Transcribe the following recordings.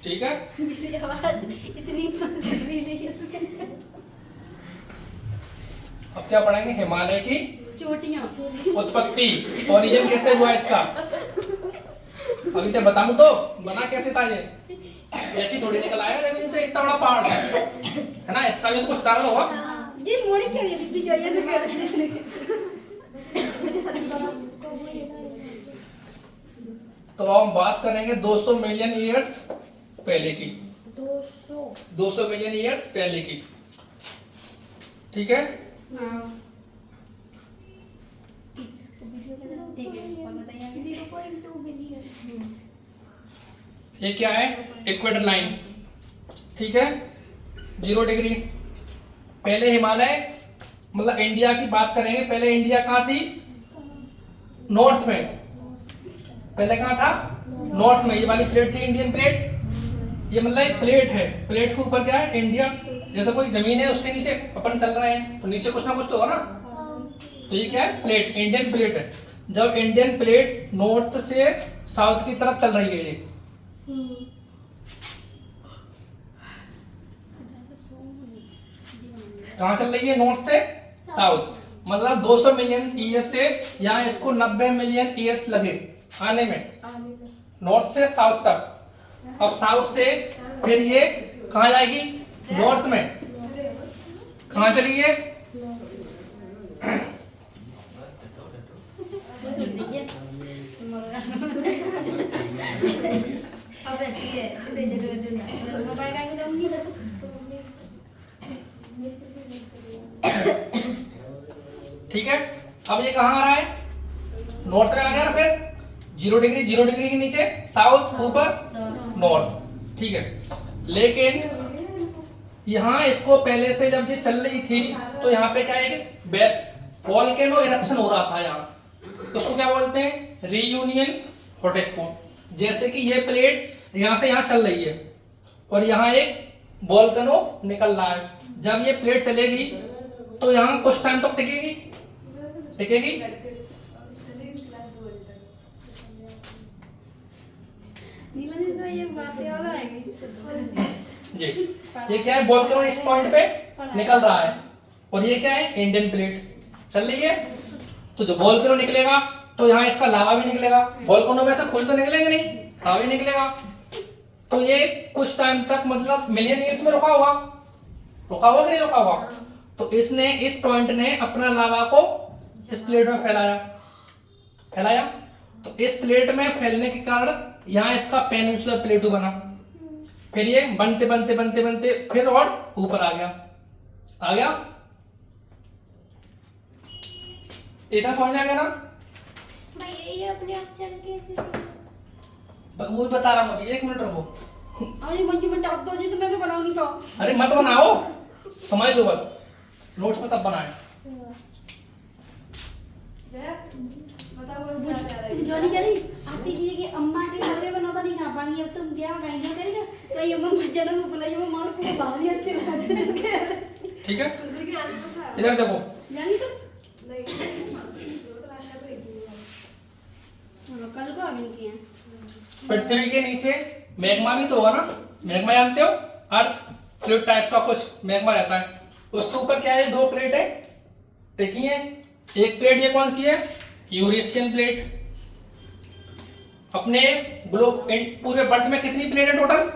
ठीक है। मेरी आवाज इतनी फंसी नहीं है। अब क्या पढ़ेंगे? हिमालय की चोटियां। उत्पत्ति, ओरिजिन कैसे हुआ इसका। अभी तो बताऊं तो बना कैसे था ये, ऐसी थोड़ी निकल आया जमीन से इतना बड़ा पहाड़ है ना, इसका भी तो कुछ कारण होगा। ये मोड़ी क्या है दिखती चाहिए से कर। तो हम बात करेंगे 200 मिलियन ईयर्स पहले की। 200 मिलियन ईयर्स पहले की, ठीक है। ये क्या है? इक्वेटर लाइन, ठीक है, 0 डिग्री। पहले हिमालय मतलब इंडिया की बात करेंगे, पहले इंडिया कहाँ थी? नॉर्थ में। पहले कहाँ था? नॉर्थ में। ये वाली प्लेट थी इंडियन प्लेट। ये मतलब एक प्लेट है, प्लेट के ऊपर क्या है? इंडिया। जैसे कोई जमीन है उसके नीचे अपन चल रहे हैं तो नीचे कुछ ना कुछ तो होगा ना। तो ये क्या है? प्लेट, इंडियन प्लेट है। जब इंडियन प्लेट नॉर्थ से साउथ की तरफ चल रही है, ये कहाँ चल रही है? नॉर्थ से साउथ। मतलब 200 मिलियन ईयर से यहाँ इसको 90 मिलियन ईयर्स लगे आने में, नॉर्थ से साउथ तक। अब साउथ से फिर ये कहाँ जाएगी? नॉर्थ में। कहाँ चली है? ठीक है। अब ये कहाँ आ रहा है? नॉर्थ में आ गया ना। फिर 0 डिग्री, 0 डिग्री के नीचे साउथ, ऊपर नॉर्थ, ठीक है। लेकिन यहाँ इसको पहले से जब ये चल रही थी तो यहाँ पे क्या है कि वोल्केनो इरप्शन हो रहा था यहाँ। उसको क्या बोलते हैं? Reunion hotspot. जैसे कि ये प्लेट यहाँ से यहाँ चल रही है और यहाँ एक वोल्केनो निकल रहा है। जब ये प्लेट चलेगी तो यहाँ कुछ टाइम तक टिकेगी, टिकेगी। तो ये बात याद आएगी जी, ये क्या है? वोल्केनो इस पॉइंट पे निकल रहा है और ये क्या है? इंडियन प्लेट चल रही है। तो जब वोल्केनो निकलेगा तो यहाँ इसका लावा भी निकलेगा। वोल्केनो में से फूल तो निकलेंगे नहीं, लावा भी निकलेगा। तो ये कुछ टाइम तक मतलब मिलियन ईयर्स में रुका हुआ कि नहीं रुका हुआ। तो इसने, इस पॉइंट ने अपना लावा को इस प्लेट में फैलाया। तो इस प्लेट में फैलने के कारण यहाँ इसका पेनिनसुलर प्लेटू बना। फिर ये बनते बनते बनते बनते फिर और ऊपर आ गया। इतना समझ में आ गया ना? ये अपने आप चल के ऐसे वो बता रहा हूँ अभी, 1 मिनट रुको। अरे मंजी में टाप दो जी, तो मैं तो बनाऊंगी तो। अरे मत बनाओ, समझ लो बस, नोट्स में सब बनाए। जोनी कह रही आपकी जी की अम्मा के कपड़े बनाता नहीं खा पाएंगी, अब तुम क्या गाइना करेगा तो ये अम्मा बच्चा को बुलाई, वो मार को बाहर ही अच्छे लगते हैं। ठीक है, इधर देखो। जानी तो कल को आगे किए पृथ्वी के नीचे मैग्मा भी तो होगा ना। मैग्मा जानते हो? अर्थ फ्लूइड टाइप का कुछ मैग्मा रहता है। उसके ऊपर क्या है? 2 प्लेट है, देखिए। एक प्लेट ये कौन सी है? Eurasian plate. अपने ग्लोब पूरे वर्ल्ड में कितनी प्लेट है टोटल?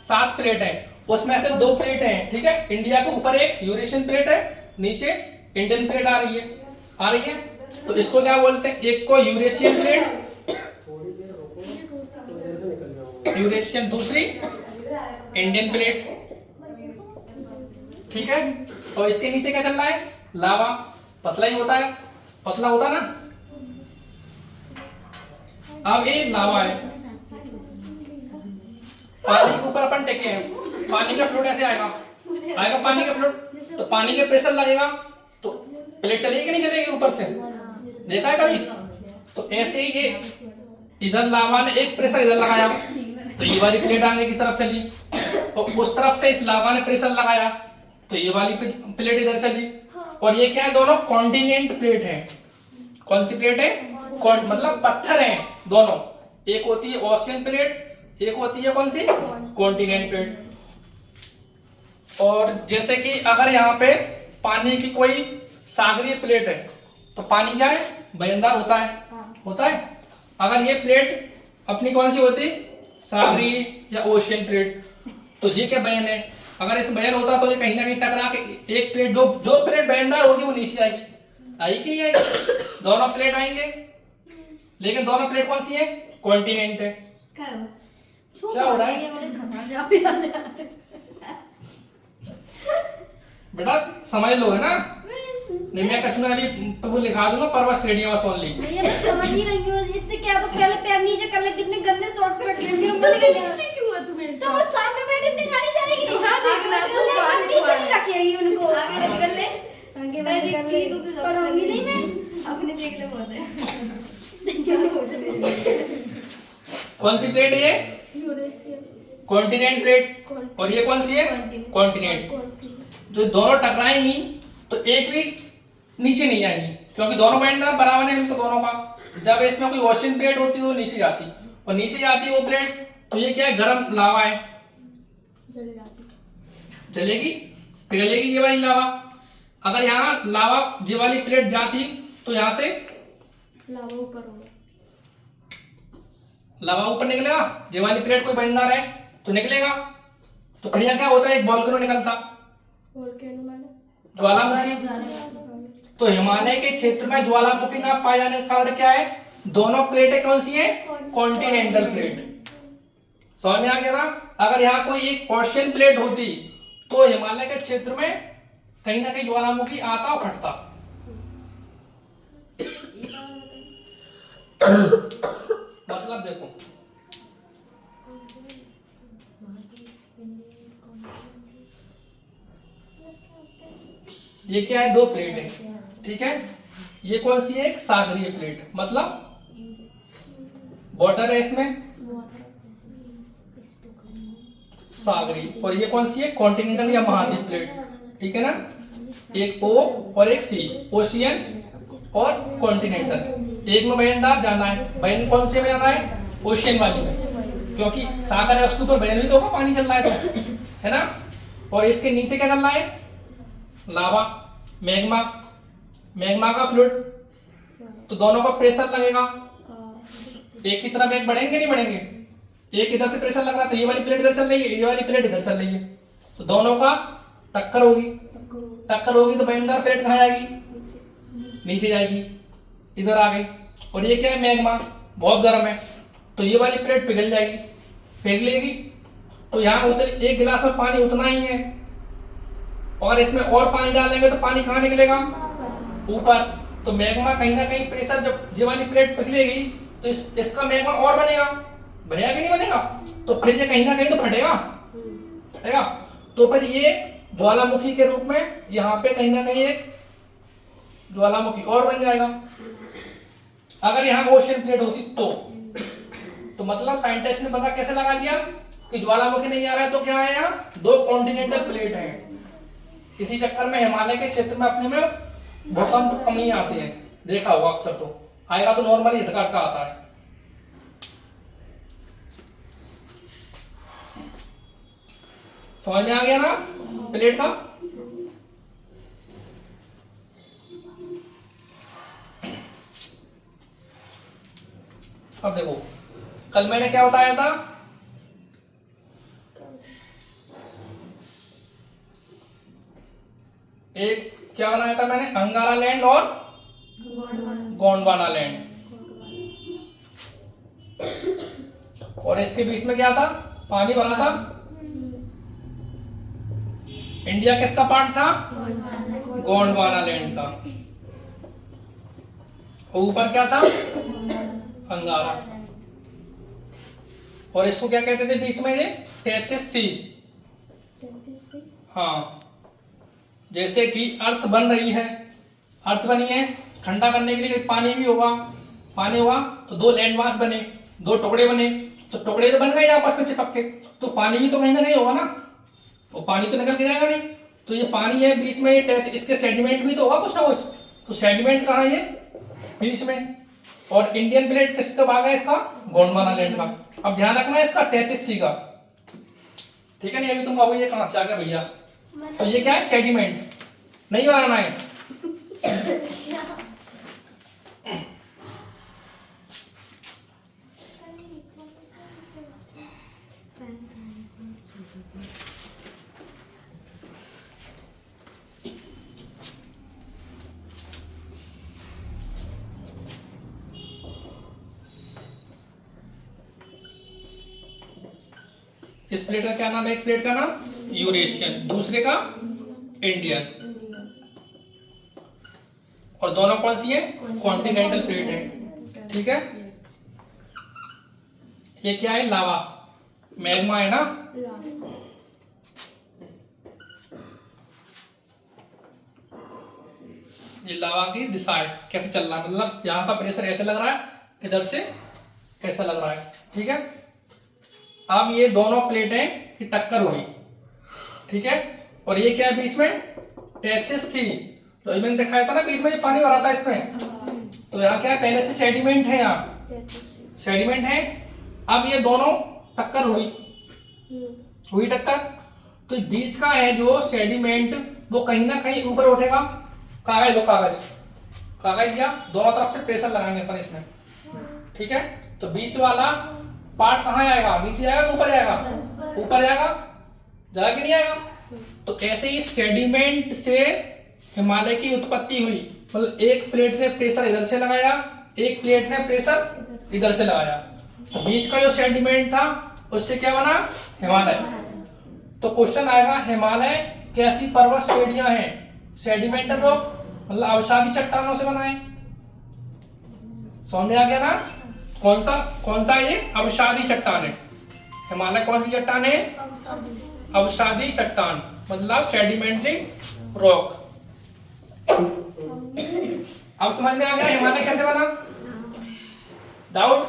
7 प्लेट है। उसमें से 2 प्लेट है, ठीक है। इंडिया के ऊपर एक यूरेशियन प्लेट है, नीचे इंडियन प्लेट आ रही है। तो इसको क्या बोलते हैं? एक को यूरेशियन प्लेट, यूरेशियन, दूसरी इंडियन प्लेट, ठीक है। और इसके नीचे क्या चल रहा है? लावा। पतला ही होता है, पतला होता ना। अब ये लावा है, पानी के ऊपर अपन टेके हैं। पानी का फ्लूइड ऐसे आएगा पानी का फ्लूइड। तो पानी के प्रेशर लगेगा तो प्लेट चलेगी कि नहीं चलेगी ऊपर से? देखा है कभी? तो ऐसे ही ये इधर लावा ने एक प्रेशर इधर लगाया तो ये वाली प्लेट आगे की तरफ चली, और उस तरफ से इस लावा ने प्रेशर लगाया तो ये वाली प्लेट इधर चली। और ये क्या है? दोनों कॉन्टिनेंट प्लेट है। कौन सी प्लेट है? मतलब पत्थर हैं दोनों। एक होती है ओशियन प्लेट, एक होती है कौन सी, कॉन्टिनेंट प्लेट। और जैसे कि अगर यहाँ पे पानी की कोई सागरीय प्लेट है तो पानी क्या है, बयनदार होता है, होता है। अगर ये प्लेट अपनी कौन सी होती, सागरीय या ओशियन प्लेट, तो ये क्या बयन है। अगर इसमें बयन होता तो ये कहीं ना कहीं टकरा के एक प्लेट जो प्लेट बयनदार होगी वो नीचे आएगी, आएगी नहीं आएगी, दोनों प्लेट आएंगे, लेकिन दोनों प्लेट कौन सी है, कॉन्टिनेंट है। क्या हो रहा है बेटा, समझ लो है ना। नहीं मैं कछु ना अभी तो वो लिखा दूंगा पर्वत श्रेणियों में सोन ली। भैया मैं समझ ही रही हूँ, इससे क्या तो पहले पैर नीचे कर ले, कितने गंदे शौक से रख लेंगे हम बन गए क्यों हुआ तुम्हें, तो वो सामने बैठे इतनी गाड़ी जाएगी। हां देख ले हम नीचे नहीं रखेगी उनको, आगे निकल ले, आगे मैं देखती हूं कि पर होगी नहीं, मैं अपने देख ले बहुत है। कौन सी प्लेट है ये, कॉन्टिनेंट प्लेट, और ये कौन सी है, कॉन्टिनेंट। जो दोनों टकराएंगी तो एक भी नीचे नहीं जाएंगी, क्योंकि दोनों बयनदार बराबर है इनको दोनों का। जब इसमें कोई ओशियन प्लेट होती है तो नीचे जाती, और नीचे जाती है वो प्लेट, तो ये क्या है, गर्म लावा है, जलेगी, पिघलेगी ये वाली लावा। अगर यहाँ लावा ये वाली प्लेट जाती तो यहाँ से लावा ऊपर होगा, लावा ऊपर निकलेगा, ये वाली प्लेट कोई बयनदार है तो निकलेगा। तो फिर यहाँ क्या होता है, एक वोल्केनो निकलता, ज्वालामुखी। तो हिमालय के क्षेत्र में ज्वालामुखी ना पाए जाने का कारण क्या है, दोनों प्लेटें कौन सी है, कॉन्टिनेंटल प्लेट। समझ में आ गया ना। अगर यहाँ कोई एक ओशियन प्लेट होती तो हिमालय के क्षेत्र में कहीं ना कहीं ज्वालामुखी आता और फटता। मतलब देखो, ये क्या है, दो प्लेट है, ठीक है। ये कौन सी है, एक सागरीय प्लेट, मतलब वाटर है इसमें, सागरीय। और ये कौन सी है, कॉन्टिनेंटल या महाद्वीप प्लेट, ठीक है ना। एक ओ और एक सी, ओशियन और कॉन्टिनेंटल। एक में बयनदार जाना है, बयन कौन से में जाना है, ओशियन वाली में, क्योंकि सागर है उसके ऊपर बयन भी तो होगा, पानी चल रहा है तो, है ना। और इसके नीचे क्या चल रहा है, लावा, मैग्मा, मैग्मा का फ्लूइड। तो दोनों का प्रेशर लगेगा, एक की तरफ एक बढ़ेंगे नहीं बढ़ेंगे, एक इधर से प्रेशर लग रहा है तो ये वाली प्लेट इधर चल रही है, ये वाली प्लेट इधर चल रही है, तो दोनों का टक्कर होगी, टक्कर होगी तो बयनदार प्लेट कहाँ जाएगी, नीचे जाएगी, इधर आ गई। और ये क्या है, मैग्मा, बहुत गर्म है, तो ये वाली प्लेट पिघल जाएगी, पिघलेगी तो यहाँ उतर, एक गिलास में पानी उतना ही है, और इसमें और पानी डालेंगे तो पानी कहाँ निकलेगा, ऊपर। तो मैग्मा कहीं ना कहीं प्रेशर, जब ये वाली प्लेट पिघलेगी तो इसका मैग्मा और बनेगा, बनेगा कि नहीं बनेगा, तो फिर ये कहीं ना कहीं तो फटेगा, फटेगा। तो फिर ये ज्वालामुखी के रूप में यहाँ पे कहीं ना कहीं एक ज्वालामुखी और बन जाएगा। अगर यहाँ ओशियन प्लेट होती तो मतलब साइंटिस्ट ने पता कैसे लगा लिया कि ज्वालामुखी नहीं आ रहा है, तो क्या है, यहाँ दो कॉन्टिनेंटल प्लेट हैं। इसी चक्कर में हिमालय के क्षेत्र में अपने में भूकंप कम ही आते हैं, देखा होगा अक्सर, तो आएगा तो नॉर्मली झटका आता है। समझ में आ गया ना प्लेट का। अब देखो, कल मैंने क्या बताया था, एक क्या बनाया था मैंने, अंगारा लैंड और गोंडवाना लैंड, और इसके बीच में क्या था, पानी भरा था। इंडिया किसका पार्ट था, गोंडवाना लैंड का, और ऊपर क्या था, अंगारा। और इसको क्या कहते थे बीच में, ये टेथिस सी। हाँ, जैसे कि अर्थ बन रही है, अर्थ बनी है, ठंडा करने के लिए पानी भी होगा, पानी हुआ तो दो लैंड मास बने, दो टुकड़े बने, तो टुकड़े तो बन गए आपस में चिपक के, तो पानी भी तो कहीं ना कहीं होगा ना, वो पानी तो निकल के जाएगा नहीं। तो ये पानी है बीच में, ये इसके सेडिमेंट भी तो होगा कुछ ना कुछ, तो सेडिमेंट कहाँ है, ये बीच में, और इंडियन प्लेट किसका भाग है इसका? गोंडवाना लैंड का। अब ध्यान रखना है इसका 33C का, ठीक है। नहीं अभी तुम कहोगे ये कहां से आ गया भैया, तो ये क्या है? सेडिमेंट नहीं बनाना है। इस प्लेट का क्या नाम है? एक प्लेट का नाम यूरेशियन, दूसरे का इंडियन, और दोनों कौन सी है? कॉन्टिनेंटल प्लेट है, ठीक है। ये क्या है? लावा, मैग्मा है ना। ये लावा की दिशा है, कैसे चल रहा है, मतलब यहाँ का प्रेशर ऐसे लग रहा है, इधर से कैसा लग रहा है, ठीक है। अब ये दोनों प्लेटें की टक्कर हुई, ठीक है। और ये क्या है बीच में? 33C। तो ये मैंने दिखाया था ना बीच में ये पानी भरा था इसमें, तो यहाँ क्या है? पहले से सेडिमेंट है, यहाँ सेडिमेंट है। अब ये दोनों टक्कर हुई टक्कर, तो बीच का है जो सेडिमेंट वो कहीं ना कहीं ऊपर उठेगा। कागज लो, कागज लिया, दोनों तरफ से प्रेशर लगाएंगे अपन इसमें, ठीक है। तो बीच वाला पार्ट कहाँ आएगा? नीचे जाएगा, ऊपर जाएगा? ऊपर जाएगा, जाएगा कि नहीं आएगा? तो ऐसे ही सेडिमेंट से हिमालय की उत्पत्ति हुई, मतलब एक प्लेट ने प्रेशर इधर से लगाया, एक प्लेट ने प्रेशर इधर से लगाया, तो बीच का जो सेडिमेंट था उससे क्या बना? हिमालय। तो क्वेश्चन आएगा हिमालय कैसी पर्वत श्रेणियां हैं? सेडिमेंटल रॉक, मतलब अवसादी चट्टानों से बना है। समझ में आ गया ना? कौन सा ये? अवसादी चट्टान है। हिमालय कौन सी चट्टान है? अवसादी चट्टान, मतलब सेडिमेंट्री रॉक। अब समझ में आ गया हिमालय कैसे बना? डाउट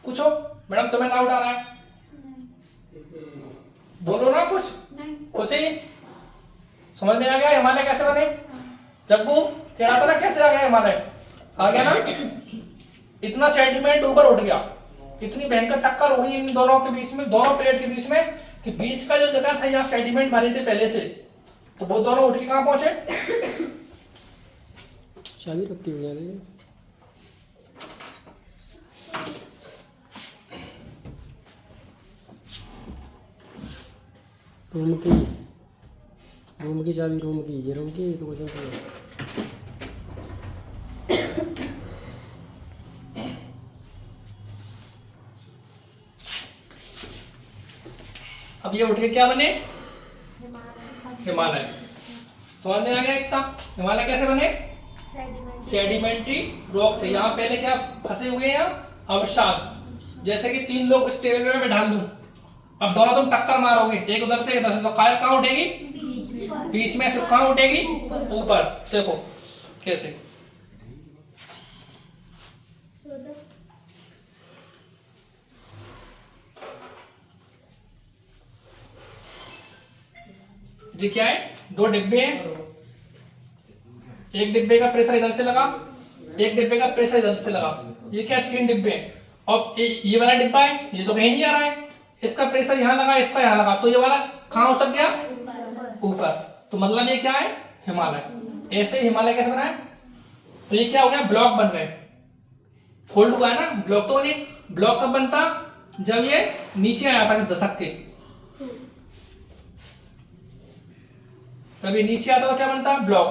पूछो मैडम, तुम्हें डाउट आ रहा है? बोलो ना कुछ। खुशी, समझ में आ गया हिमालय कैसे बने? जग्गू कह रहा था ना कैसे आ गया हिमालय? आ गया ना? इतना सेडिमेंट ऊपर उठ गया, इतनी भयंकर टक्कर हुई इन दोनों के बीच में, दोनों प्लेट के बीच में, कि बीच का जो जगह था यहाँ सेडिमेंट भरे थे पहले से, तो वो दोनों उठ के कहाँ पहुंचे? चाबी रखती हुई है रूम की चाबी, रूम की तो कुछ नहीं। अब ये उठ के क्या बने? हिमालय। समझ में आ गया इतना? हिमालय कैसे बने? सेडिमेंट्री रॉक से। यहाँ पहले क्या फंसे हुए हैं? अवसाद। जैसे कि 3 लोग इस टेबल पे मैं डाल दूं, अब दोनों तुम टक्कर मारोगे, एक उधर से इधर से, तो कायल कहाँ उठेगी? बीच में से। कहाँ उठेगी? ऊपर। देखो कैसे। ये क्या है? 2 डिब्बे हैं, एक डिब्बे का प्रेशर इधर से लगा, एक डिब्बे का प्रेशर इधर से लगा। ये क्या? 3 डिब्बे हैं। और ये वाला डिब्बा है, ये तो कहीं नहीं आ रहा है, इसका प्रेशर यहाँ लगा, इसका यहाँ लगा, तो ये वाला कहाँ उचक गया? ऊपर। तो मतलब ये क्या है? हिमालय। ऐसे हिमालय कैसे बना है? तो ये क्या हो गया? ब्लॉक बन गए, फोल्ड हुआ है ना, ब्लॉक तो बने। ब्लॉक कब बनता? जब ये नीचे आया था दशक के, तब ये नीचे आता तो क्या बनता? ब्लॉक।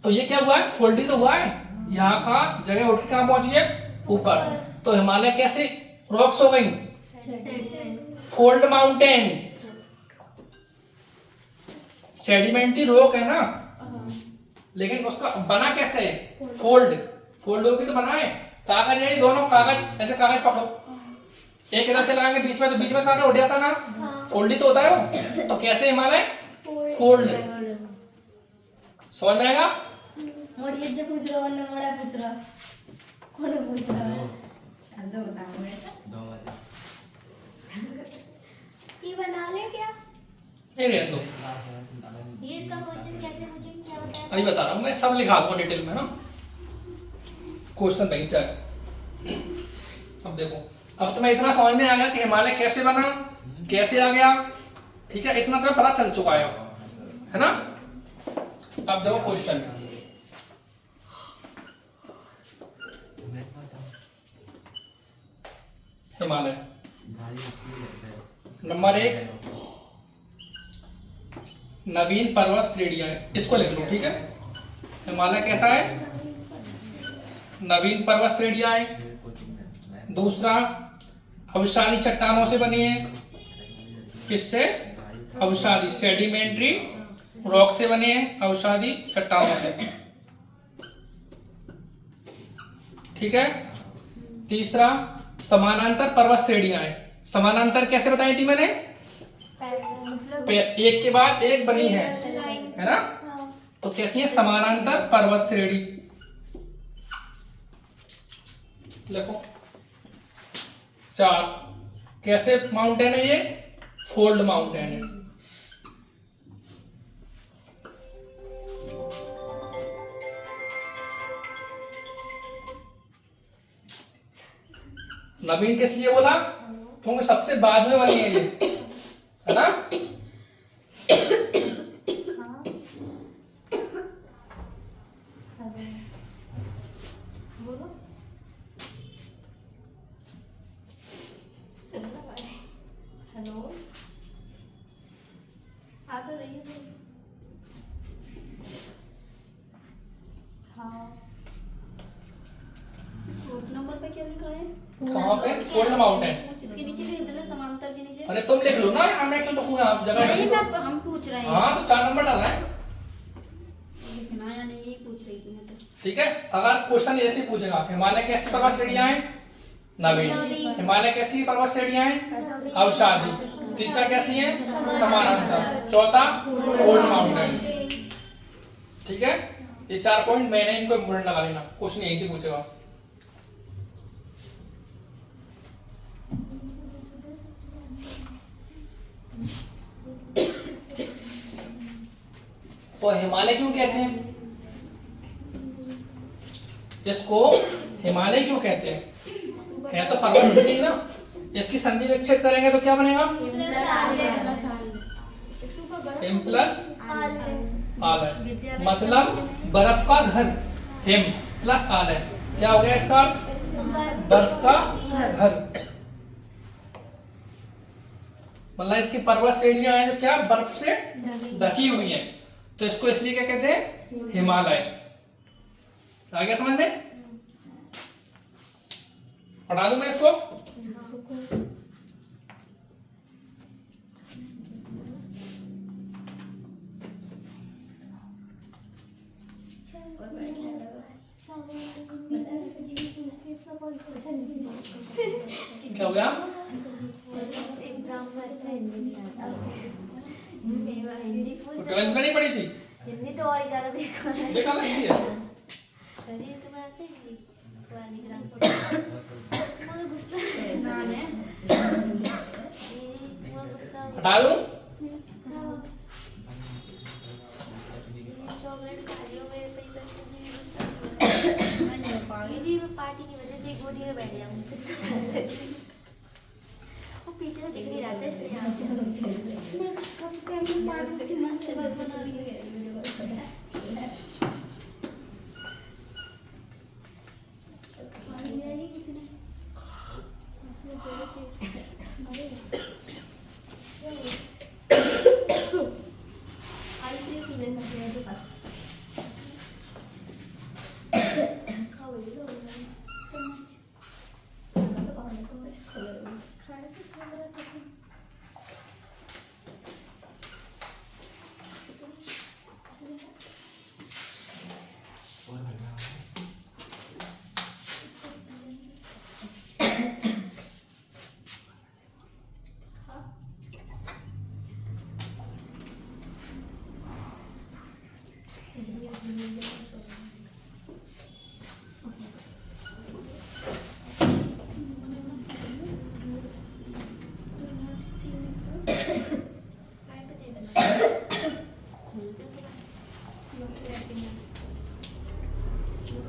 तो ये क्या हुआ है? फोल्डिंग तो हुआ है, यहाँ का जगह उठ के कहाँ पहुंची है? ऊपर। तो हिमालय कैसे रॉक्स हो गई? Fold mountain. सेडिमेंट्री रॉक है ना, लेकिन उसका बना कैसे है? फोल्ड होगी तो बना है। कागज है, दोनों कागज, ऐसे कागज पकड़ो, एक इधर से लगाएंगे बीच में, तो बीच में से आगे उठ जाता ना, फोल्ड ही तो होता है वो। तो कैसे हिमालय? फोल्ड। समझ में आएगा? मोड़ी ये पूछ रहा है, मोड़ा पूछ रहा, कौन पूछ रहा है? दो बताओ बेटा। ये बना ले क्या? नहीं रहने दो, ये इसका क्वेश्चन कैसे, मुझे क्या बताया? अभी बता रहा हूँ मैं, सब लिखा दूंगा डिटेल में ना। क्वेश्चन वहीं से आया। अब देखो, अब तुम्हें इतना समझ में आ गया कि हिमालय कैसे बना, कैसे आ गया, ठीक है, इतना तुम्हें पता चल चुका है ना। अब देखो क्वेश्चन, हिमालय नंबर 1 नवीन पर्वत श्रेणियां है, इसको लिख लो, ठीक है। हिमालय कैसा है, नवीन पर्वत श्रेणियां है। दूसरा, अवसादी चट्टानों से बनी है, किससे, अवसादी, सेडिमेंट्री रॉक से बने हैं, अवसादी चट्टानों से, ठीक है। तीसरा, समानांतर पर्वत श्रेणियां हैं। समानांतर कैसे बताई थी मैंने, मतलब एक के बाद एक बनी है ना, तो कैसी है, समानांतर पर्वत श्रेणी। देखो 4, कैसे माउंटेन है ये, फोल्ड माउंटेन है। नवीन किस लिए बोला, क्योंकि सबसे बाद में बनी है ये, है ना। हेलो, आ तो रही है। हाँ, नंबर पे क्या लिखा है, कहाँ पे, फोल्ड माउंटेन। इसके नीचे लिख देना, समांतर के नीचे। अरे तुम लिख लो ना, मैं क्यों लिखूंगा, आप जगह नहीं, लिख लो। हम पूछ रहे हैं। हाँ तो 4 नंबर डाला है, लिखना या नहीं, यही पूछ रही थी मैं तो। ठीक है। अगर क्वेश्चन ऐसे ही पूछेगा, हिमालय कैसी पर्वत श्रेणियां हैं, नवीन। हिमालय कैसी पर्वत श्रेणियां हैं, अवसादी। तीसरा कैसी है, समानांतर। चौथा, फोल्ड माउंटेन, ठीक है। ये 4 पॉइंट मैंने इनको इम्पोर्टेंट लगा लेना, क्वेश्चन यहीं से पूछेगा। तो हिमालय क्यों कहते हैं, इसको हिमालय क्यों कहते हैं, है तो पर्वत श्रेणी ना। इसकी संधि विच्छेद करेंगे तो क्या बनेगा, हिम प्लस आलय, मतलब बर्फ का घर, हिम प्लस आलय, क्या हो गया इसका अर्थ, बर्फ का घर। मतलब इसकी पर्वत श्रेणियां हैं जो क्या, बर्फ से ढकी हुई हैं, तो इसको इसलिए क्या कहते हैं, हिमालय। आ गया समझ में, पढ़ा दूं मैं इसको। क्या हो गया, एग्जाम में अच्छा हिंदी नहीं आता, हिंदी पूछ 12th में नहीं पढ़ी थी, हिंदी तो और ही ज्यादा बेकार है। बेकार लगती है। अरे ये तुम्हें आते हैं हिंदी, पुरानी ग्राम मुझे गुस्सा है, मुझे गुस्सा हटा दूं, चॉकलेट खा रही हो मेरे पैसे से, दीदी मैं पार्टी नहीं बनी थी, गोदी में बैठ जाऊँ, वो पीछे से दिख नहीं रहा था इसलिए यहाँ मैं कब पागल सी मन से बात बना रही है।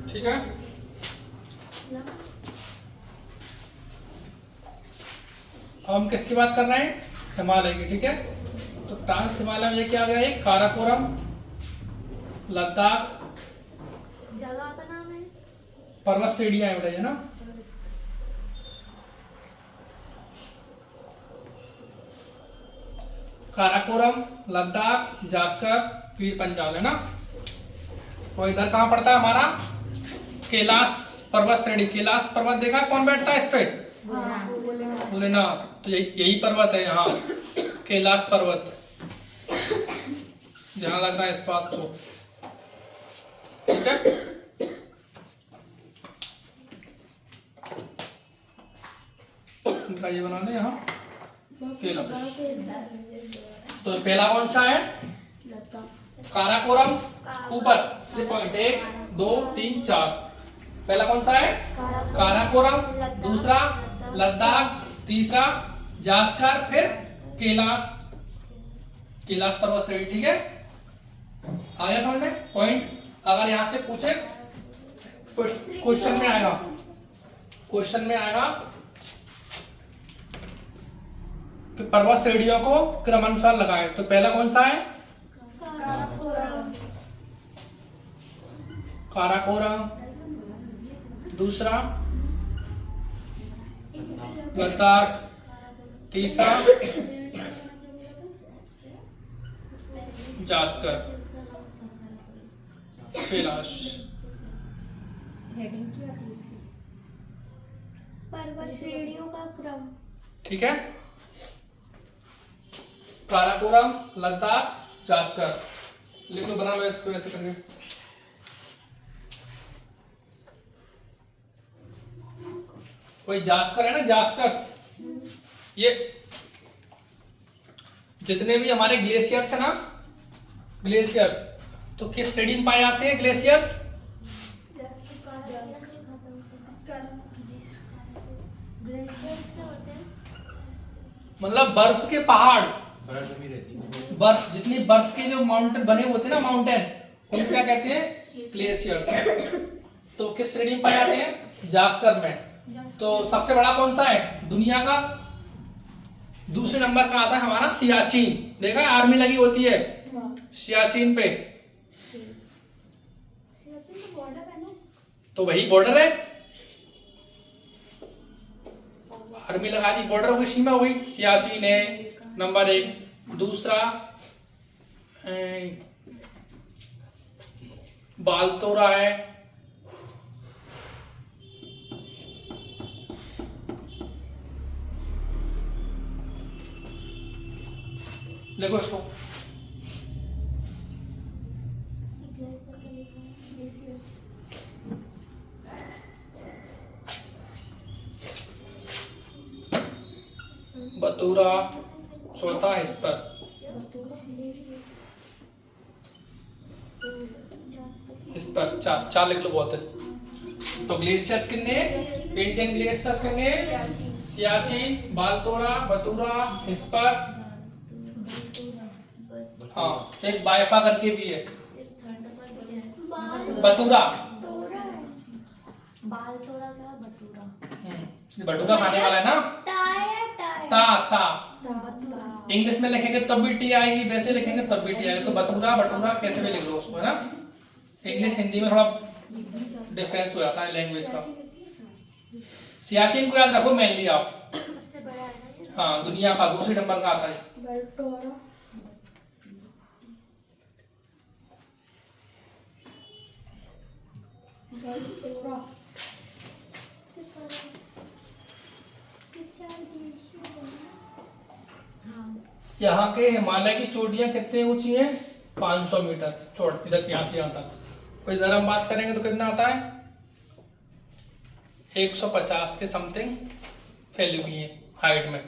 ठीक है। हम किसकी बात कर रहे हैं? हिमालय की, ठीक है। तो ट्रांस हिमालय में ये क्या आ गया? एक काराकोरम, लद्दाख, जगह का नाम है पर्वत श्रेणियां है ना। काराकोरम, लद्दाख, जास्कर, पीर पंजाल है ना। तो इधर कहाँ पड़ता है हमारा? कैलाश पर्वत श्रेणी। कैलाश पर्वत देखा कौन बैठता है इस पे? भोलेनाथ। तो यही पर्वत है यहाँ, कैलाश पर्वत। ध्यान रखना है इस बात को, ठीक है। इनका ये बना दे यहाँ कैलाश। तो पहला कौन सा है? काराकोरम, ऊपर ये पॉइंट 1 2 3 4। पहला कौन सा है? काराकोरम, दूसरा लद्दाख, तीसरा जास्कर, फिर कैलाश, कैलाश पर्वत श्रेणी, ठीक है। आया समझ में पॉइंट? अगर यहां से पूछे क्वेश्चन में आएगा, क्वेश्चन में आएगा कि पर्वत श्रेणियों को क्रमानुसार लगाएं, तो पहला कौन सा है? काराकोरम, दूसरा लद्दाख, तीसरा जास्कर, कैलाश। पर्वत श्रेणियों का क्रम, ठीक है। काराकोरम, लद्दाख, जास्कर लिख लो, बना लो इसको ऐसे करके। कोई जास्कर है ना, जास्कर, ये जितने भी हमारे ग्लेशियर्स है ना, ग्लेशियर्स, तो किस श्रेणी में पाए जाते हैं ग्लेशियर्स? मतलब बर्फ के पहाड़, बर्फ, जितनी बर्फ के जो माउंटेन बने होते हैं ना, माउंटेन, उनको क्या कहते हैं? ग्लेशियर्स। तो किस श्रेणी में पाए जाते हैं? जास्कर में। तो सबसे बड़ा कौन सा है दुनिया का? दूसरे नंबर का आता है हमारा सियाचिन। देखा है आर्मी लगी होती है सियाचिन पे, तो वही बॉर्डर है, आर्मी लगा दी, बॉर्डर हो गई, सीमा हुई। सियाचिन है नंबर 1। दूसरा बालतोरा है, देखो इसको, बतूरा, चौथा इस पर, चार लिख लो, बहुत है। तो ग्लेशियर्स कितने? इंडियन ग्लेशियर्स कितने? सियाचिन, बालतोरा, बतूरा, हिस्पर, हाँ एक बायफा करके भी है, बतूरा, बटूरा खाने वाला है ना। ता इंग्लिश में लिखेंगे तब भी टी आएगी, वैसे लिखेंगे तब भी टी आएगी। तो बतूरा, बटूरा कैसे भी लिख लो उसको, है ना। इंग्लिश हिंदी में थोड़ा डिफरेंस हो जाता है लैंग्वेज का। सियाचिन को याद रखो मेनली आप, सबसे बड़ा है ना ये। हाँ दुनिया का दूसरे नंबर का आता है। यहाँ के हिमालय की चोटियां कितनी ऊंची हैं? 500 मीटर चोट, इधर यहाँ से यहाँ तक। तो इधर हम बात करेंगे तो कितना आता है? 150 के समथिंग फैली हुई है हाइट में,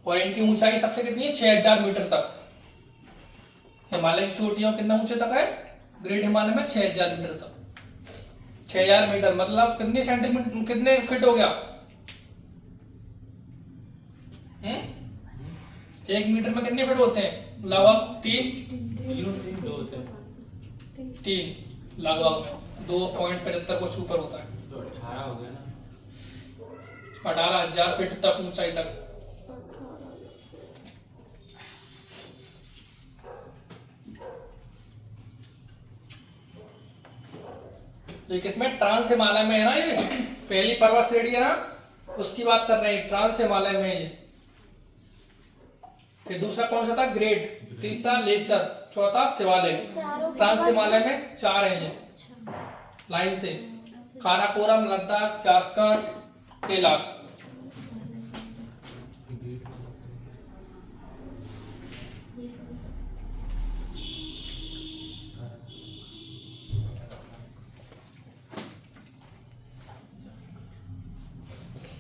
और इनकी ऊंचाई सबसे कितनी है? 6000 मीटर तक। हिमालय की चोटियां कितना ऊंचे तक है? ग्रेट हिमालय में 6000 मीटर तक। 6000 मीटर मतलब कितने सेंटीमीटर, कितने फीट हो गया? 1 मीटर में कितने फीट होते हैं? लगभग 3 लगभग 2.75 कुछ ऊपर होता है। तो 18 हो गया ना। 18,000 फीट तक ऊंचाई तक। तो ये किसमें, ट्रांस हिमालय में है ना, ये पहली पर्वत श्रेणी है ना, उसकी बात कर रहे हैं, ट्रांस हिमालय में ये। फिर दूसरा कौन सा था, ग्रेट, तीसरा लेसर, चौथा शिवालिक। ट्रांस हिमालय में 4 हैं ये लाइन से, काराकोरम, लद्दाख, जास्कर, कैलाश।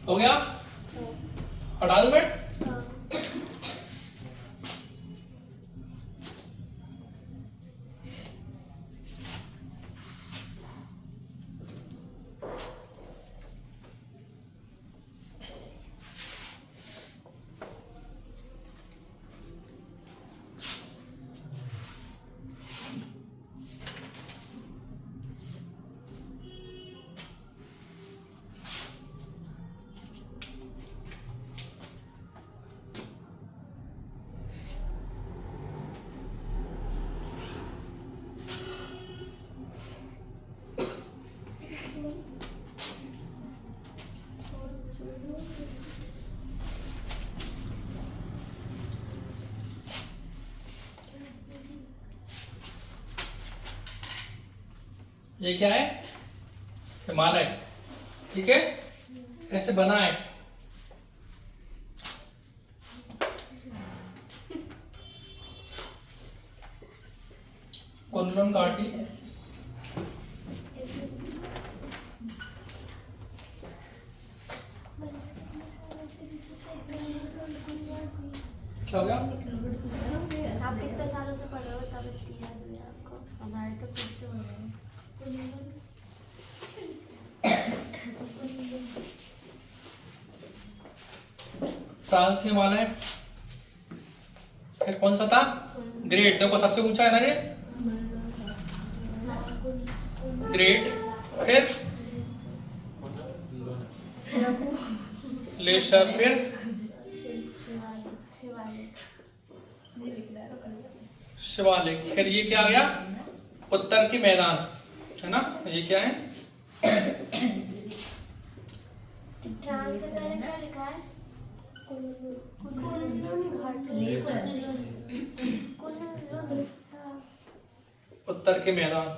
हो गया, हटा दो बेट। ये क्या है, हिमालय, ठीक है, ऐसे बना है। कुनलुन घाटी, क्या हो गया, आप कितने सालों से पढ़ रहे हो, तब इतनी याद हुई आपको, हमारे तो पूछते हो गए। ट्रांस हिमालय, फिर कौन सा था, ग्रेट, देखो सबसे ऊंचा है ना ये, ग्रेट, फिर लेसर, फिर शिवालिक, फिर ये क्या आ गया, उत्तर की मैदान, है ना, ये क्या है, ट्रांस से पहले क्या लिखा है, उत्तर के मैदान।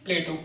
प्लेटो,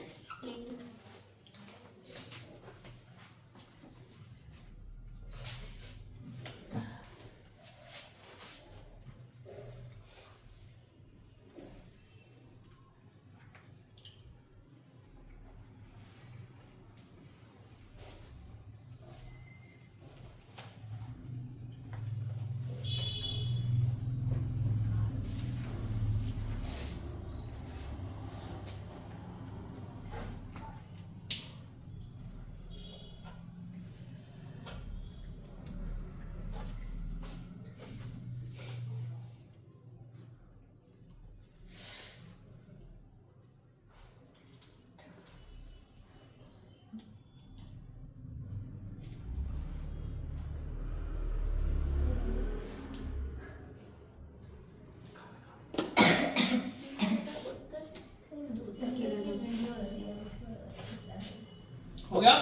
हो गया,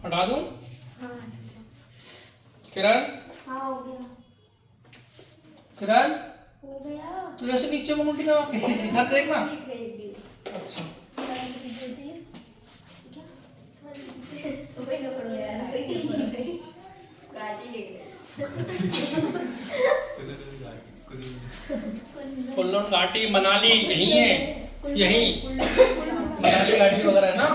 हटा दूं, किरण, हाँ हो गया, किरण, हो गया, तू ऐसे नीचे मुंह टिका के इधर देखना। अच्छा, कुल्लू घाटी, मनाली यही है, यही मनाली घाटी वगैरह है ना।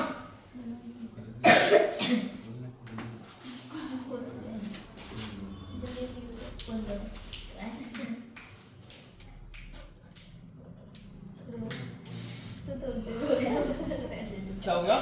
क्या हो गया?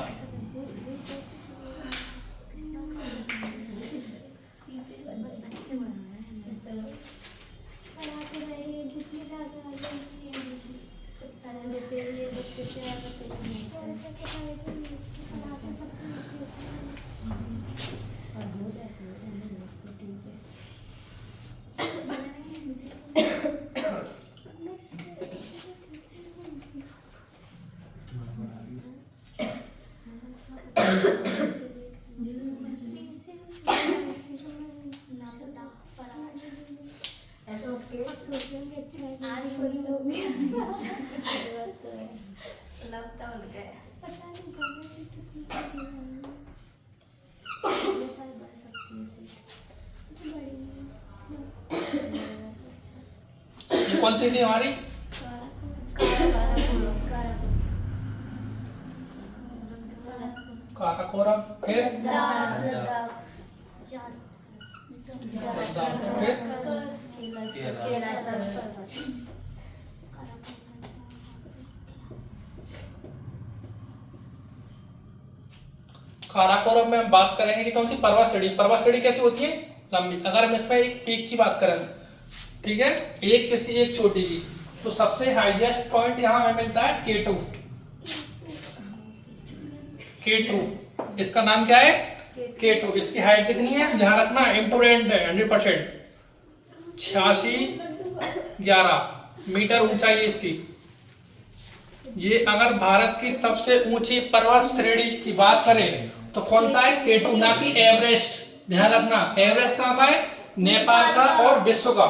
ये कौन सी थी हमारी? काराकोरम, फिर काराकोरम में हम बात करेंगे कि कौन सी पर्वत श्रेणी। पर्वत श्रेणी कैसी होती है? लंबी। अगर हम इसमें एक पीक की बात करें, ठीक है, एक किसी एक चोटी की, तो सबसे हाईएस्ट पॉइंट यहाँ हमें मिलता है K2। K2 इसका नाम क्या है? K2। इसकी हाइट कितनी है? ध्यान रखना, इम्पोर्टेंट है, 100%। 8611 मीटर ऊंचाई है इसकी। ये अगर भारत की सबसे ऊंची पर्वत श्रेणी की बात करें तो कौन सा है? K2, ना कि एवरेस्ट। ध्यान रखना, एवरेस्ट कहाँ का है? नेपाल का और विश्व का।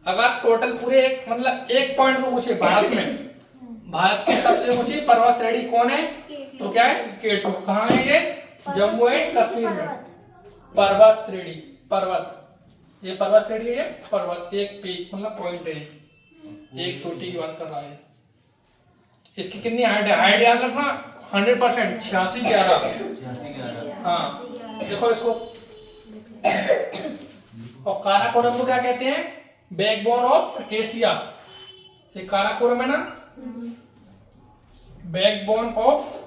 अगर टोटल पूरे मतलब एक पॉइंट को पूछे भारत में, भारत की सबसे ऊंची पर्वत श्रेणी कौन है, तो क्या है? K2। कहाँ है ये? जम्मू एंड कश्मीर में। पर्वत श्रेणी, पर्वत, ये पर्वत श्रेणी है, ये पर्वत, एक पीक मतलब पॉइंट है, एक चोटी की बात कर रहा है। इसकी कितनी हाइट है? हाइट याद रखना, 100%, 8611। हाँ देखो इसको। और काराकोरम को क्या कहते हैं? Backbone of Asia. ये काराकोरम है ना, बैकबोन ऑफ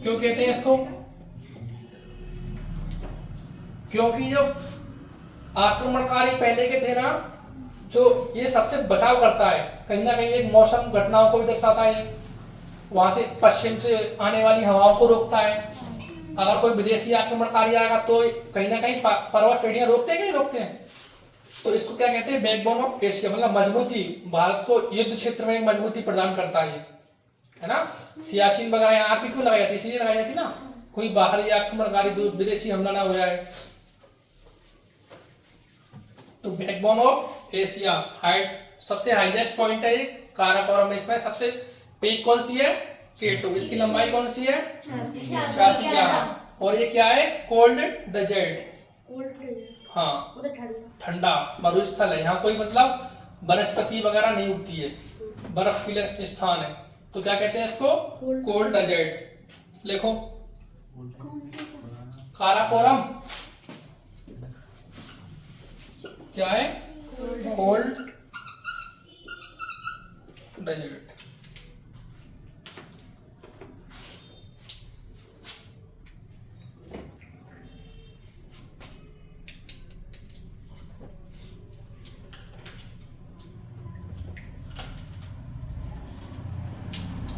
क्यों कहते हैं इसको? क्योंकि जो आक्रमणकारी पहले के थे ना, जो ये सबसे बचाव करता है, कहीं ना कहीं एक मौसम घटनाओं को भी दर्शाता है, वहां से पश्चिम से आने वाली हवाओं को रोकता है। अगर कोई विदेशी आक्रमणकारी आएगा तो कहीं ना कहीं पर्वत श्रेणियां रोकते हैं कि नहीं रोकते हैं? तो इसको क्या कहते हैं? बैकबोन ऑफ एशिया, मतलब मजबूती, भारत को युद्ध क्षेत्र में मजबूती प्रदान करता है ना। सियाचिन वगैरह यहाँ पे क्यों लगाई जाती है? इसलिए लगाई जाती ना, कोई बाहरी आक्रमणकारी विदेशी हमला ना हो जाए। तो बैकबोन ऑफ एशिया, हाइट सबसे हाईएस्ट पॉइंट है ये काराकोरम में। इसमें सबसे पीक कौन सी है? K2। इसकी लंबाई कौन सी है? 8611। और ये क्या है? Cold desert. हाँ, ठंडा मरुस्थल है। यहाँ कोई मतलब वनस्पति वगैरह नहीं उगती है, बर्फीले स्थान है, तो क्या कहते हैं इसको? Cold desert. लिखो काराकोरम क्या है? Cold desert.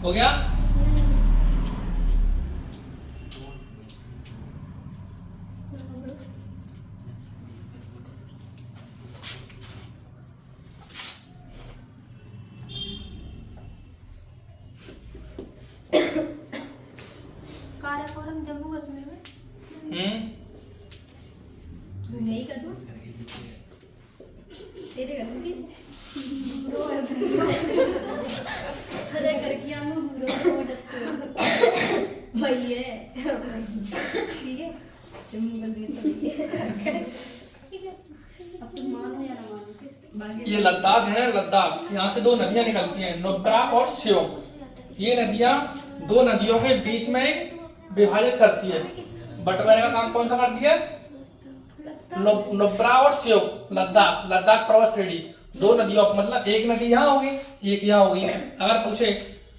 हो गया? काराकोरम जम्मू कश्मीर में। यही कर दूं तेरे घर में किस अरे करकिया में बुरो भाई है, ठीक है, जम्मू कश्मीर ठीक है। अब तुम मानो या ना मानो, ये लद्दाख है, लद्दाख। यहाँ से दो नदियां निकलती हैं, नुब्रा और श्योक। ये नदियां दो नदियों के बीच में विभाजित करती है। बंटवारे का काम कौन सा करती है? नुब्रा और श्योक, लद्दाख, लद्दाख पर्वत श्रेणी। दो नदियों मतलब एक नदी यहाँ होगी, एक यहाँ होगी। अगर पूछे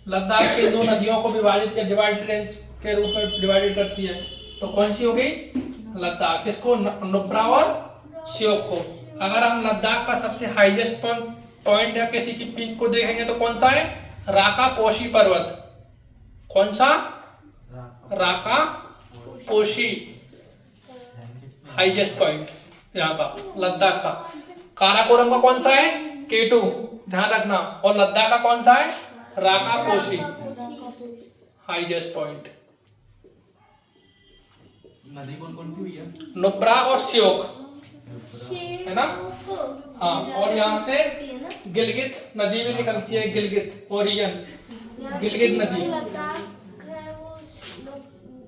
लद्दाख के दो नदियों को विभाजित या डिवाइडेड रेंज के रूप में डिवाइडेड करती है तो कौन सी हो गई? लद्दाख। किसको? नुब्रा और श्योक को। अगर हम लद्दाख का सबसे हाईएस्ट पॉइंट या किसी की पीक को देखेंगे तो कौन सा है? राका पोशी पर्वत। कौन सा? राका पोशी हाईएस्ट पॉइंट यहाँ का लद्दाख का। काराकोरम का कौन सा है? K2, ध्यान रखना। और लद्दाख का कौन सा है? राका पोशी हाईएस्ट पॉइंट। नदी कौन कौन सी हुई है? नुब्रा और श्योक है ना? हाँ, और यहाँ से गिलगित नदी भी निकलती है, गिलगित ओरियन गिलगित नदी। लद्दाख है वो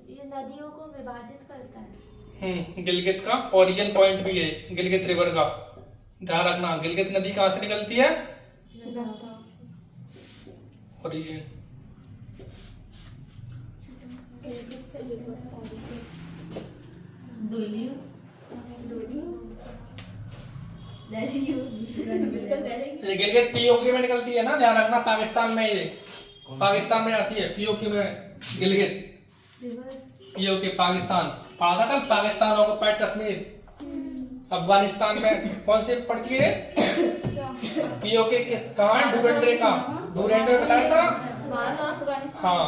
ये नदियों को विभाजित करता है। गिलगित का ओरियन पॉइंट भी है, गिलगित रिवर का। ध्यान रखना, गिलगित नदी कहाँ से निकलती है? ओरियन। ये गिलगित पीओके में निकलती है ना, ध्यान रखना। पाकिस्तान में ये पाकिस्तान में आती है पीओके में गिलगित। पीओके पाकिस्तान पढ़ा था कल। पाकिस्तान ऑक्युपाइड कश्मीर। अफगानिस्तान में कौन से पड़ती है? पीओके किस कहाँ है? डूरेंड्रे का। डूरेंड्रे बताया था। हाँ,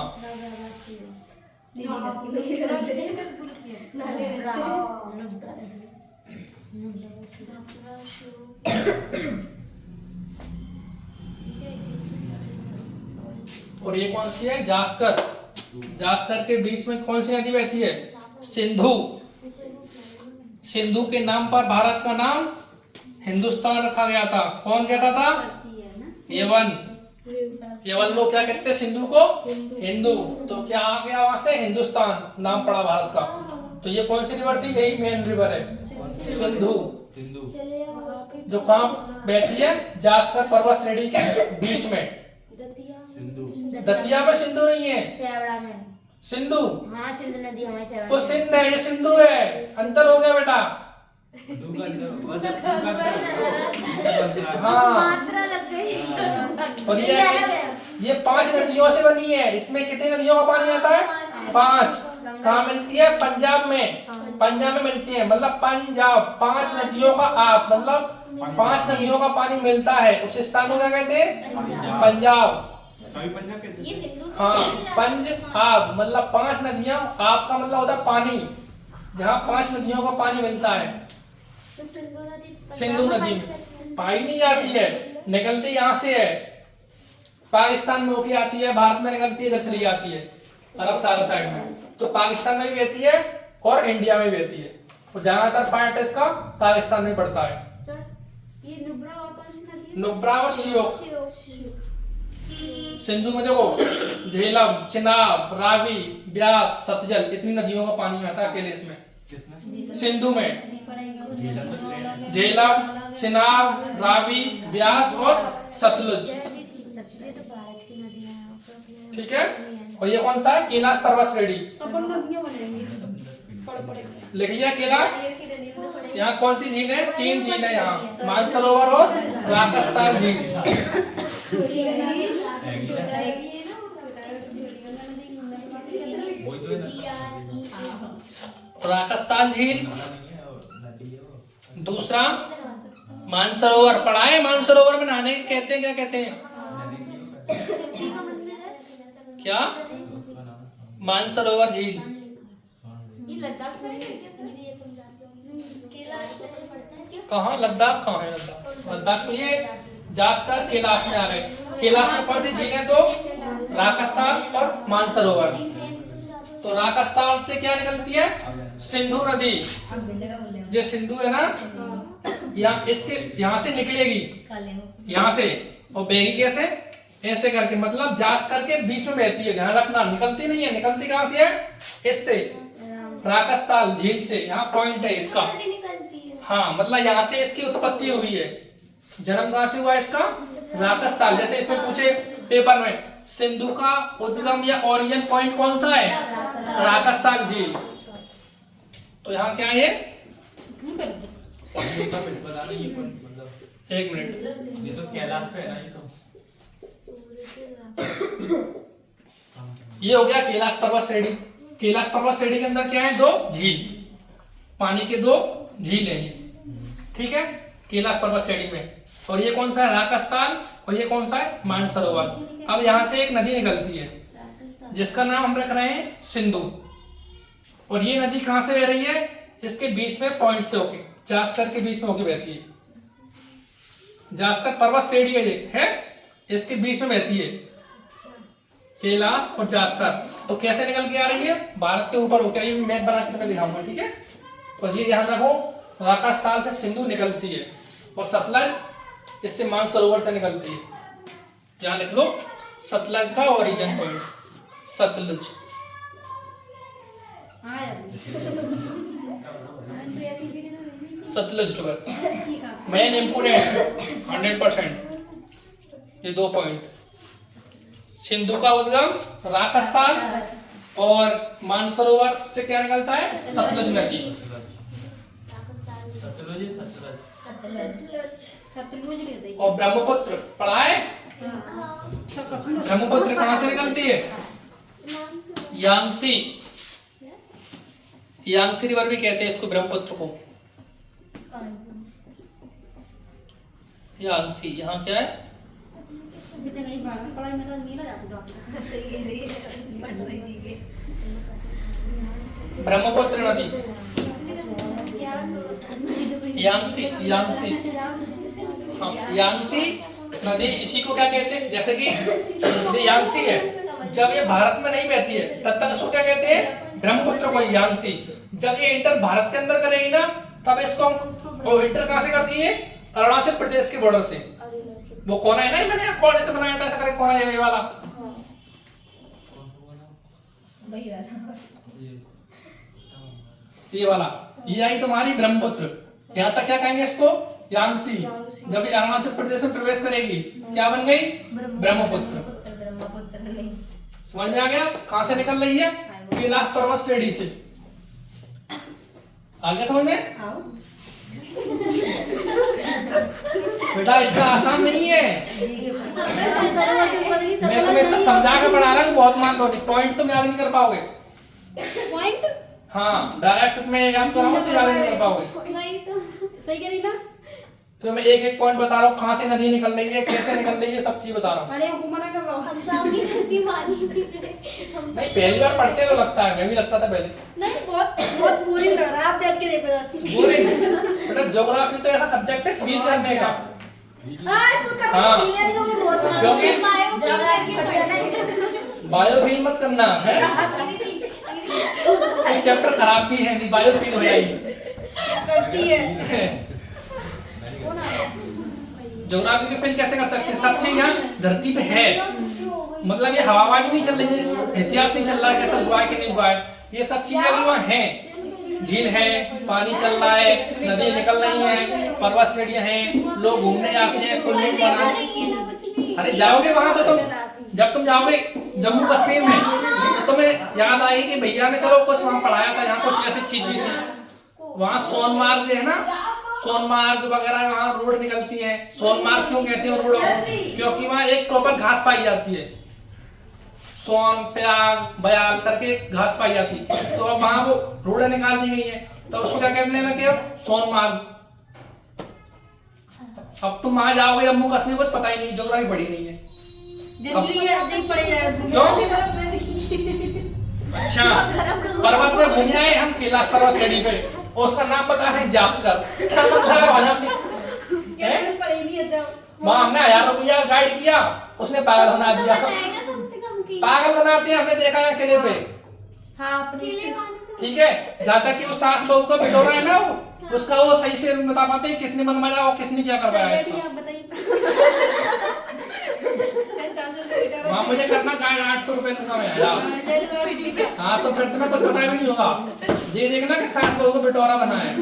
और ये कौन सी है? जास्कर। जास्कर के बीच में कौन सी नदी बहती है? सिंधु। सिंधु के नाम पर भारत का नाम हिंदुस्तान रखा गया था। कौन कहता था? यवन। यवन लोग क्या कहते हैं? सिंधु को हिंदू। तो क्या आ गया वहां से? हिंदुस्तान नाम पड़ा भारत का। तो ये कौन सी रिवर थी? यही मेन रिवर है, सिंधु। जो कहाँ बैठी है? जास्कर पर्वत श्रेणी के बीच में। दतिया में सिंधु नहीं है, सिंधु। हाँ, सिंध नदी हमारे से वो सिंध है, ये सिंधु है। अंतर हो गया बेटा। हाँ, मात्रा लग गई। और ये 5 नदियों से बनी है। इसमें कितनी नदियों का पानी आता है? 5। कहाँ मिलती है? पंजाब में। पंजाब में मिलती है, मतलब पंजाब। 5 नदियों का आप मतलब 5 नदियों का पानी मिलता है। उस स्थान को क्या कहते हैं? पंजाब। ये सिंधु से हाँ, पंजाब मतलब 5 नदियां। आप का मतलब होता है पानी, जहाँ 5 नदियों का पानी मिलता है। तो सिंधु नदी पाई नहीं जाती है, निकलती यहाँ से है। पाकिस्तान में होके आती है, भारत में निकलती है, इधर चली जाती है अरब सागर साइड में। तो पाकिस्तान में भी बहती है और इंडिया में भी बहती है। और ज्यादातर पार्ट इसका पाकिस्तान में पड़ता है। सर, ये नुब्रा और कौन सी नदी है? नुब्रा और श्योक। सिंधु में देखो झेलम, चिनाब, रावी, ब्यास, सतलज, इतनी नदियों का पानी आता है अकेले इसमें। सिंधु में झेलम, चिनाब, रावी, ब्यास और सतलुज। ये तो भारत की नदियां हैं। ठीक है। और ये कौन सा है? कैलाश पर्वत श्रेणी। लिख लिया कैलाश। यहाँ कौन सी झील है? 3 झील है यहाँ, मानसरोवर और राकस्ताल झील। राकस्ताल झील। दूसरा मानसरोवर। पढ़ा है? मानसरोवर में नहाने के कहते हैं, क्या कहते हैं? क्या? मानसरोवर झील। ये लद्दाख में है क्या? ये तुम जानते हो। कैलाश में पड़ता है क्या? कहाँ? लद्दाख कहाँ है? लद्दाख तो ये जास्कर कैलाश में आ गए। कैलाश में कौन सी झीलें? तो राकस्तान और मानसरोवर। तो राकस्तान से क्या निकलती है? सिंधु नदी। जो सिंधु है ना, यहाँ से निकलेगी, यहाँ से, और बहेगी कैसे? ऐसे करके, मतलब जास्कर के बीच में बहती है। ध्यान रखना, निकलती नहीं है। निकलती कहाँ से है? इससे, राकस्ताल झील से। यहाँ पॉइंट है इसका। हाँ, मतलब यहाँ से इसकी उत्पत्ति हुई है। जन्म कहाँ से हुआ इसका? राकस्ताल। जैसे इसमें पूछे पेपर में, सिंधु का उद्गम या ओरिजिन पॉइंट कौन सा है? राकस्ताल झील। तो यहाँ क्या है? एक मिनट, ये तो कैलाश पे है ना, ये तो ये हो गया कैलाश पर्वत श्रेणी। कैलाश पर्वत श्रेणी के अंदर क्या है? दो झील, पानी के दो झील हैं ये, ठीक है, कैलाश पर्वत श्रेणी में। और ये कौन सा है? राकस्थान। और ये कौन सा है? मानसरोवर। अब यहाँ से एक नदी निकलती है जिसका नाम हम रख रहे हैं सिंधु। और ये नदी कहाँ से बह रही है? इसके बीच में पॉइंट से होके, जास्कर के बीच में होके बहती है। जास्कर पर्वत श्रेणी है, इसके बीच में बहती है कैलाश और जास्कर। तो कैसे निकल के आ रही है? भारत के ऊपर होकर। ये मैप बना के मैं दिखाऊंगा, ठीक है। बस ये ध्यान रखो, राजस्थान से सिंधु निकलती है और सतलज इससे मानसरोवर से निकलती है। यहाँ लिख लो सतलज का origin point, Sutlej. Sutlej river main important 100%। ये 2 पॉइंट, सिंधु का उद्गम राजस्थान और मानसरोवर से क्या निकलता है? सतलज नदी। सतलुज है, सतलज। सतलुज कहते हैं। और ब्रह्मपुत्र पढ़ा है? ब्रह्मपुत्र कहाँ से निकलती है? यांगसी। यांगसी रिवर भी कहते हैं इसको, ब्रह्मपुत्र को। यांगसी यहाँ क्या है? कितने कहीं पढ़ाई में तो नहीं ना जाती डॉक्टर। सही कह रही है, पढ़ लीजिए। ब्रह्मपुत्र नदी, यांगसी। यांगसी, हाँ, यांगसी नदी इसी को क्या कहते हैं? जैसे कि ये यांगसी है, जब ये भारत में नहीं बहती है तब तक इसको क्या कहते हैं? ब्रह्मपुत्र को, यांगसी। जब ये इंटर भारत के अंदर करेगी ना, तब इसको हम, वो इंटर कहाँ से करती है? अरुणाचल प्रदेश के बॉर्डर से। वो कोना है ना, मैंने कोने से बनाया था ऐसा करके, कोना ये वाला, ये वाला, ये आई तुम्हारी ब्रह्मपुत्र। यहाँ तक क्या कहेंगे इसको? यांगसी। जब ये अरुणाचल प्रदेश में प्रवेश करेगी क्या बन गई? ब्रह्मपुत्र। समझ में आ गया? कहाँ से निकल रही है? कैलाश पर्वत श्रेणी से। आ गया समझ में? बेटा इसका आसान नहीं है, मैं तुम्हें इतना समझा के पढ़ा रहा हूँ, बहुत मान लो। पॉइंट तुम याद नहीं कर पाओगे। पॉइंट? हाँ, डायरेक्ट में याद कराऊंगा तो याद नहीं कर पाओगे। सही कह रही ना? तो मैं एक एक पॉइंट बता रहा हूँ, कहाँ से नदी निकल रही है, कैसे निकल रही है, सब चीज बता रहा हूँ। अरे हमको मना कर रहा हूँ। नहीं, पहली बार पढ़ते तो लगता है, मैं भी लगता था पहले। नहीं, बहुत बहुत बोरिंग लग रहा है, आप बैठ के देखो। बोरिंग? बेटा ज्योग्राफी तो ऐसा सब्जेक्ट है फील करने का। तू कर हाँ। क्लियर का वो बहुत क्योंकि बायो बायो फील मत करना है, चैप्टर खराब भी है, नहीं बायो फील हो जाएगी। करती है। ज्योग्राफी के फील कैसे कर सकते हैं? सब चीज यहाँ धरती पे है, मतलब ये हवाबाजी नहीं चल रही है, इतिहास नहीं चल रहा है कैसा हुआ है कि नहीं हुआ है, ये सब चीजें अभी वहाँ हैं। झील है, पानी चल रहा है, नदी निकल रही है, पर्वत श्रेणियां हैं, लोग घूमने जाते हैं, स्विमिंग बनाने। अरे जाओगे वहां तो तुम, जब तुम जाओगे जम्मू कश्मीर में तो तुम्हें याद आएगी कि भैया ने चलो कुछ वहाँ पढ़ाया था, यहाँ कुछ ऐसी चीज भी थी। वहाँ सोनमार्ग है ना, सोनमार्ग वगैरह वहाँ रोड निकलती है। सोनमार्ग क्यों कहते हैं रोड? क्योंकि वहाँ एक प्रॉपर घास पाई जाती है, सोन प्याग बयाल करके घास पाई जाती है। तो अब वहाँ वो रोड निकाल दी गई है, तो उसको क्या कहने लगे? अब सोनमार्ग। अब तुम वहाँ जाओगे जम्मू कश्मीर, कुछ पता ही नहीं, ज्योग्राफी पढ़ी नहीं है। जरूरी है नहीं पड़ेगा। अच्छा, पर्वत पे घूमने आए हम कैलाश पर्वत श्रेणी पे, और उसका नाम पता है जास्कर। क्या मतलब है? पढ़े नहीं है। वहाँ हमने 1000 रुपया गाइड किया, उसने पागल बना दिया। पागल बनाते हैं, हमने देखा है किले पे। हाँ, ठीक है, जहाँ तक कि वो सास बहू का बिटोरा है ना, वो उसका वो सही से बता पाते हैं किसने बनवाया और किसने क्या करवाया इसका। वहाँ मुझे करना गाइड 800 रुपए का है। हाँ, तो फिर तुम्हें तो पता भी नहीं होगा। ये देखना कि सास बहू को बिटोरा बनाया है।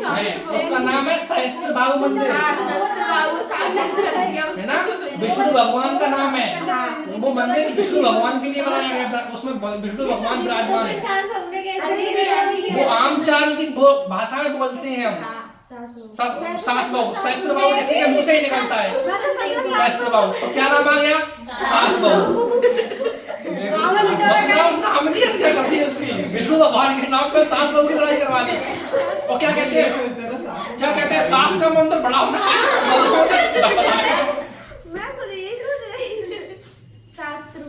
उसका नाम है सहस्त्र बाहु मंदिर, है ना? विष्णु भगवान का नाम है। वो मंदिर विष्णु भगवान के लिए बनाया गया, उसमें विष्णु भगवान विराजमान है। वो आम चाल की भाषा में बोलते हैं हम सास बहू। सहस्त्र बाहु किसी के मुंह से ही निकलता है, सहस्त्र बाहु। तो क्या नाम आ गया? सास बहू। मतलब नाम की हत्या कर दी उसकी, विष्णु भगवान के नाम पे सास बहू की लड़ाई करवा दी। और क्या कहते हैं, क्या कहते हैं, सास का मंत्र बड़ा होना है। मैं खुद यही सोच रही शास्त्र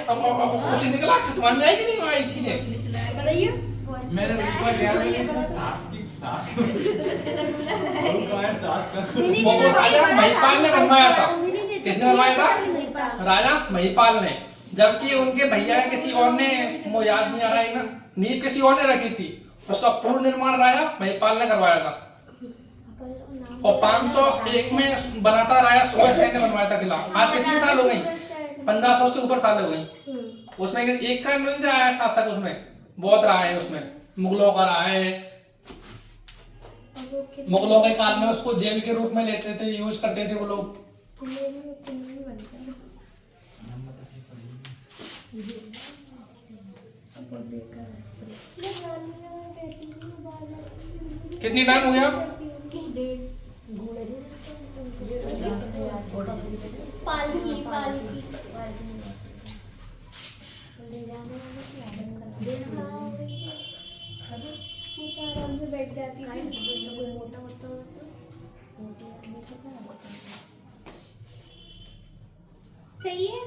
अब कुछ निकला, समझ में आई कि नहीं आई चीजें? बताइए। मैंने बिल्कुल यार सास वो राजा महिपाल ने बनवाया था। किसने बनवाया था? राजा महिपाल ने। जबकि उनके भैया किसी और ने, वो याद नहीं आ रहा है ना, नींव किसी और ने रखी थी। उसका पूर्ण निर्माण राजा महिपाल ने करवाया था। और 501 में बना था राजा सुबह ने बनवाया था किला। आज कितने साल हो गई? 1500 से ऊपर साल हो गई। उसमें एक का नहीं आया शासक, उसमें बहुत रहा है, उसमें मुगलों का रहा है। मुगलों के काल में उसको जेल के रूप में लेते थे, यूज करते थे वो लोग। कितनी टाइम हो गया? पालकी आराम से बैठ जाती है। सही है।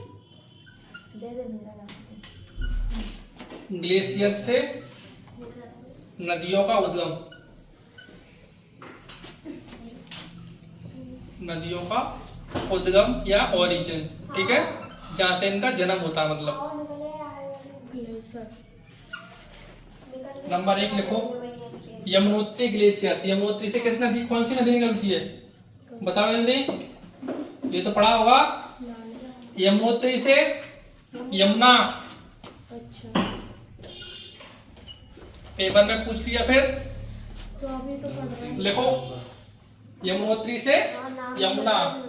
ग्लेशियर से नदियों का उद्गम, नदियों का उद्गम या ओरिजिन, ठीक है, जहाँ से इनका जन्म होता है। मतलब नंबर 1 लिखो, यमुनोत्री ग्लेशियर। यमुनोत्री से किस नदी, कौन सी नदी निकलती है? बताओ जल्दी, ये तो पढ़ा होगा। यमुनोत्री से यमुना, पेपर में पूछ लिया। फिर लिखो, यमुनोत्री से यमुना।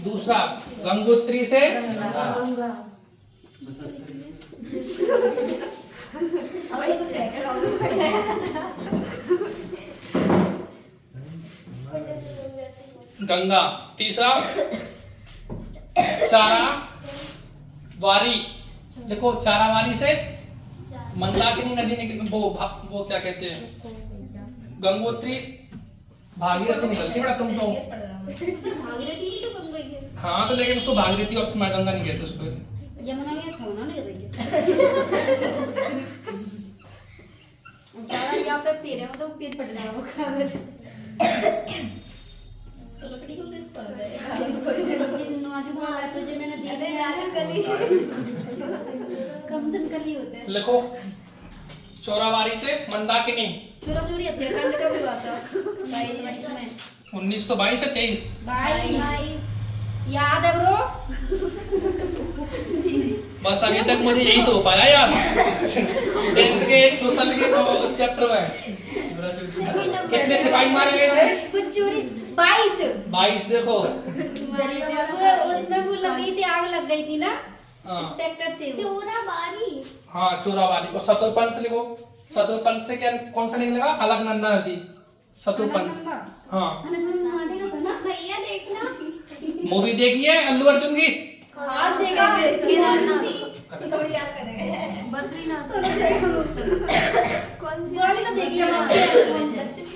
दूसरा, गंगोत्री से गंगा। तीसरा, चारावारी। देखो, चारावारी से मंदाकिनी नदी निकल, वो क्या कहते हैं, गंगोत्री भागीरथी निकलती है। बड़ा तुम तो हाँ, तो लेकिन उसको भागीरथी और गंगा नहीं कहते उसको। यमुना ये ठोना नहीं देंगे। ज़्यादा यहाँ पे पेड़ है, तो पेड़ पट जाएगा वो कागज। तो लकड़ी को किस पर है? जिन नाजुक वाला है, तो जो मैंने दी थी नाजुक कली, कम से कली होते हैं। लिखो, चोरावारी से मंदाकिनी। चोरा चोरी हत्याकांड का हुआ था 1922 से 23। 22 याद है ब्रो? बस अभी तक मुझे यही तो हो पाया यार। 10th के एक सोशल के चैप्टर में कितने सिपाही मारे गए थे? चोरी 22। 22। देखो, उसमें वो लग गई थी, आग लग गई थी ना, इंस्पेक्टर थे वो। चोराबारी। हाँ, चोरावारी। और शत्रुपंथ लिखो। शत्रुपंथ से क्या, कौन सा निकलेगा? अलकनंदा नदी, शत्रुपंथ। हाँ, भैया देखना। मूवी देखी है अल्लू अर्जुन की? आज देखा तो याद करेंगे। बद्रीनाथ। कौन सी गोली तो देख लिया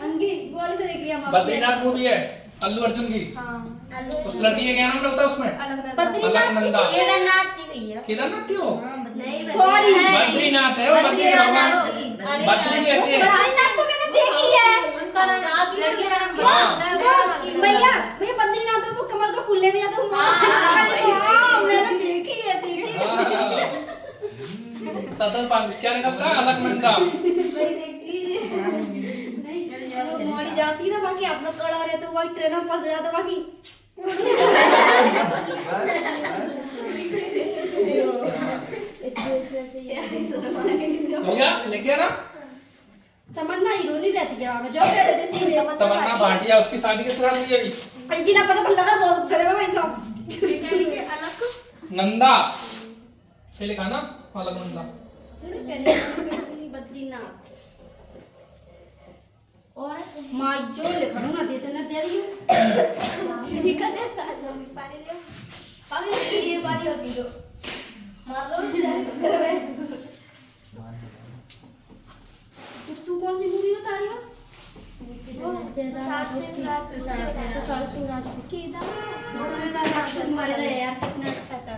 अंगी, गोली तो देख लिया। बद्रीनाथ मूवी है अल्लू अर्जुन की। उस लड़की का क्या नाम होता है उसमें? अलकनंदा। केदारनाथ थी भैया। केदारनाथ थी वो? सॉरी, बद्रीनाथ है वो। बद्री कहते हैं। बद्रीनाथ तो मैंने देखी है। उसका नाम लड़की का नाम भैया भैया बद्रीनाथ में वो कमल का फूल लेने जाता हूँ। हाँ, मैंने देखी है, देखी है। शत्रुपंथ क्या निकलता है? अलकनंदा। वो मोड़ी जाती है ना, बाकी हाथ में कड़ा रहे तो वही ट्रेन में फंस जाता बाकी। हो गया? लिख गया ना? तमन्ना हीरो नहीं रहती है वहाँ पे, जो कह रहे थे सीधे तमन्ना भाटिया, उसकी शादी किसके साथ हुई अभी? अरे जी ना पता पर लगा बहुत करे भाई साहब। नंदा सही लिखा ना, अलकनंदा। बद्रीनाथ और माँ जो लिखा ना देते ना दे दियो ठीक है पानी ले पानी ये पानी होती जो मारो तू कौन सी मूवी बता रही हो? केदार तुम्हारे यार कितना अच्छा था।